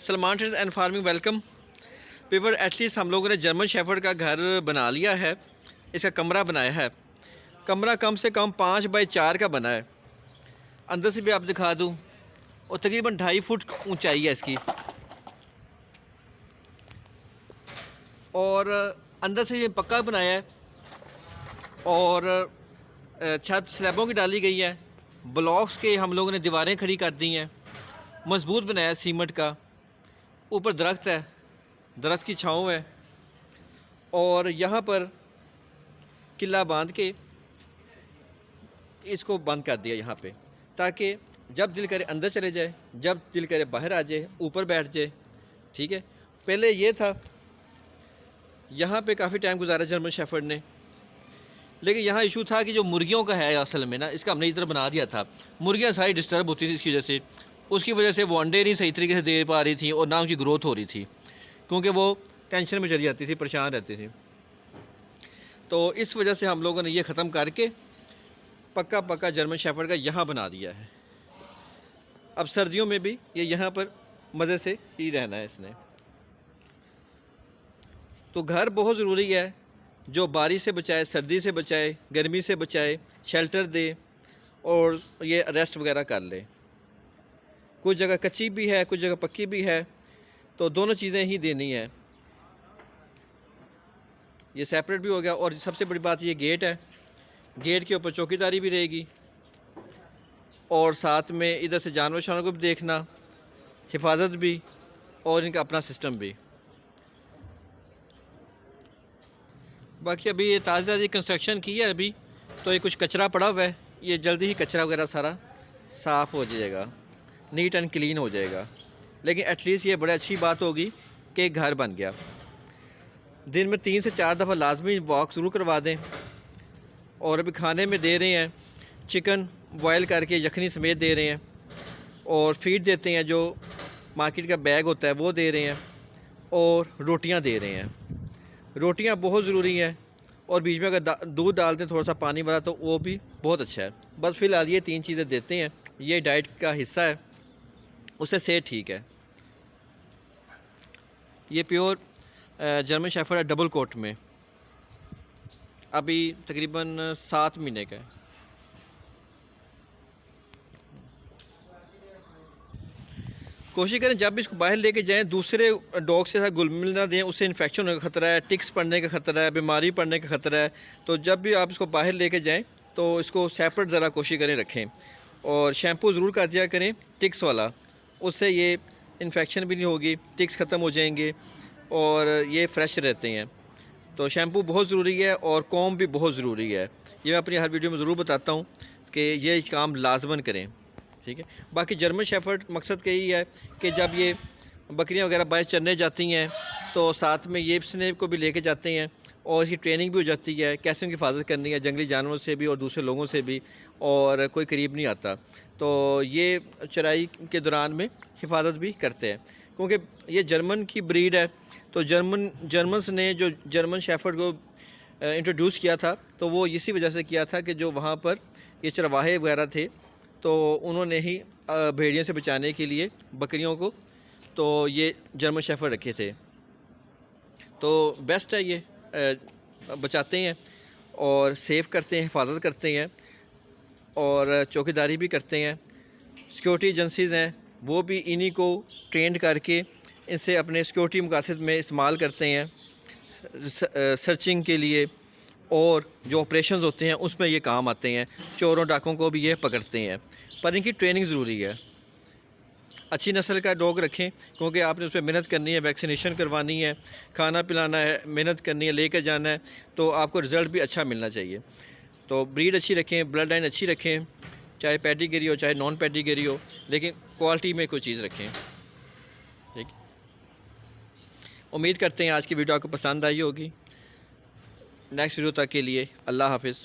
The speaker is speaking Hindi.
Salman trades and farming welcome पीवर। एटलीस्ट हम लोगों ने जर्मन शेफर्ड का घर बना लिया है। इसका कमरा बनाया है। कमरा कम से कम 5x4 का बना है। अंदर से भी आप दिखा दूँ, और तकरीबन 2.5 फुट ऊंचाई है इसकी। और अंदर से ये पक्का बनाया है, और छत स्लैबों की डाली गई है। ब्लॉक्स के हम लोगों ने दीवारें खड़ी कर दी हैं। मजबूत बनाया है सीमेंट का। ऊपर दरख्त है, दरख्त की छाँव है। और यहाँ पर किला बांध के इसको बंद कर दिया यहाँ पे, ताकि जब दिल करे अंदर चले जाए, जब दिल करे बाहर आ जाए, ऊपर बैठ जाए। ठीक है। पहले ये था, यहाँ पे काफ़ी टाइम गुजारा जर्मन शेफर्ड ने, लेकिन यहाँ इशू था कि जो मुर्गियों का है असल में ना, इसका हमने इधर बना दिया था। मुर्गियाँ सारी डिस्टर्ब होती थी इसकी वजह से। उसकी वजह से वो अंडे नहीं सही तरीके से दे पा रही थी, और ना उनकी ग्रोथ हो रही थी, क्योंकि वो टेंशन में चली जाती थी, परेशान रहती थी। तो इस वजह से हम लोगों ने ये ख़त्म करके पक्का पक्का जर्मन शेफर्ड का यहाँ बना दिया है। अब सर्दियों में भी ये यहाँ पर मज़े से ही रहना है इसने। तो घर बहुत ज़रूरी है, जो बारिश से बचाए, सर्दी से बचाए, गर्मी से बचाए, शेल्टर दे, और ये रेस्ट वगैरह कर ले। कुछ जगह कच्ची भी है, कुछ जगह पक्की भी है, तो दोनों चीज़ें ही देनी है। ये सेपरेट भी हो गया। और सबसे बड़ी बात ये गेट है। गेट के ऊपर चौकीदारी भी रहेगी, और साथ में इधर से जानवर शानवर को भी देखना, हिफाजत भी, और इनका अपना सिस्टम भी। बाकी अभी ये ताज़ा कंस्ट्रक्शन की है अभी, तो ये कुछ कचरा पड़ा हुआ है। ये जल्दी ही कचरा वगैरह सारा साफ़ हो जाएगा, नीट एंड क्लीन हो जाएगा। लेकिन एटलीस्ट ये बड़ी अच्छी बात होगी कि घर बन गया। दिन में 3 से 4 दफ़ा लाजमी वॉक ज़रूर करवा दें। और अभी खाने में दे रहे हैं, चिकन बॉयल करके यखनी समेत दे रहे हैं, और फीड देते हैं, जो मार्केट का बैग होता है वो दे रहे हैं, और रोटियां दे रहे हैं। रोटियां बहुत ज़रूरी हैं, और बीच में अगर दूध डाल दें थोड़ा सा पानी वाला, तो वो भी बहुत अच्छा है। बस फ़िलहाल ये 3 चीज़ें देते हैं, ये डाइट का हिस्सा है, उससे सेहत ठीक है। ये प्योर जर्मन शेफर्ड है, डबल कोट में, अभी तकरीबन 7 महीने का है। कोशिश करें जब भी इसको बाहर लेके जाएं, दूसरे डॉग से साथ घुल मिल ना दें, उससे इन्फेक्शन होने का ख़तरा है, टिक्स पड़ने का ख़तरा है, बीमारी पड़ने का ख़तरा है। तो जब भी आप इसको बाहर लेके जाएं, तो इसको सेपरेट ज़रा कोशिश करें रखें, और शैम्पू ज़रूर कर दिया करें टिक्स वाला। उससे ये इन्फेक्शन भी नहीं होगी, टिक्स ख़त्म हो जाएंगे, और ये फ्रेश रहते हैं। तो शैम्पू बहुत ज़रूरी है, और कॉम्ब भी बहुत ज़रूरी है। ये मैं अपनी हर वीडियो में ज़रूर बताता हूँ कि ये काम लाजमन करें। ठीक है। बाकी जर्मन शेफर्ड मकसद का यही है कि जब ये बकरियां वगैरह बाहर चरने जाती हैं, तो साथ में ये स्नेप को भी लेके जाते हैं, और इसकी ट्रेनिंग भी हो जाती है कैसे उनकी हिफाजत करनी है, जंगली जानवरों से भी और दूसरे लोगों से भी, और कोई करीब नहीं आता। तो ये चराई के दौरान में हिफाजत भी करते हैं, क्योंकि ये जर्मन की ब्रीड है। तो जर्मन्स ने जो जर्मन शेफर्ड को इंट्रोड्यूस किया था, तो वो इसी वजह से किया था कि जो वहाँ पर ये चरवाहे वगैरह थे, तो उन्होंने ही भेड़ियों से बचाने के लिए बकरियों को, तो ये जर्मन शेफर्ड रखे थे। तो बेस्ट है ये, बचाते हैं और सेव करते हैं, हिफाजत करते हैं, और चौकीदारी भी करते हैं। सिक्योरिटी एजेंसीज़ हैं, वो भी इन्हीं को ट्रेंड करके इनसे अपने सिक्योरिटी मकासद में इस्तेमाल करते हैं, सर्चिंग के लिए, और जो ऑपरेशंस होते हैं उसमें ये काम आते हैं। चोरों डाकों को भी ये पकड़ते हैं, पर इनकी ट्रेनिंग ज़रूरी है। अच्छी नस्ल का डॉग रखें, क्योंकि आपने उस पर मेहनत करनी है, वैक्सीनेशन करवानी है, खाना पिलाना है, मेहनत करनी है, लेकर जाना है, तो आपको रिज़ल्ट भी अच्छा मिलना चाहिए। तो ब्रीड अच्छी रखें, ब्लड लाइन अच्छी रखें, चाहे पेडिग्री हो चाहे नॉन पेडिग्री हो, लेकिन क्वालिटी में कोई चीज़ रखें। ठीक। उम्मीद करते हैं आज की वीडियो आपको पसंद आई होगी। नेक्स्ट वीडियो तक के लिए अल्लाह हाफ़िज़।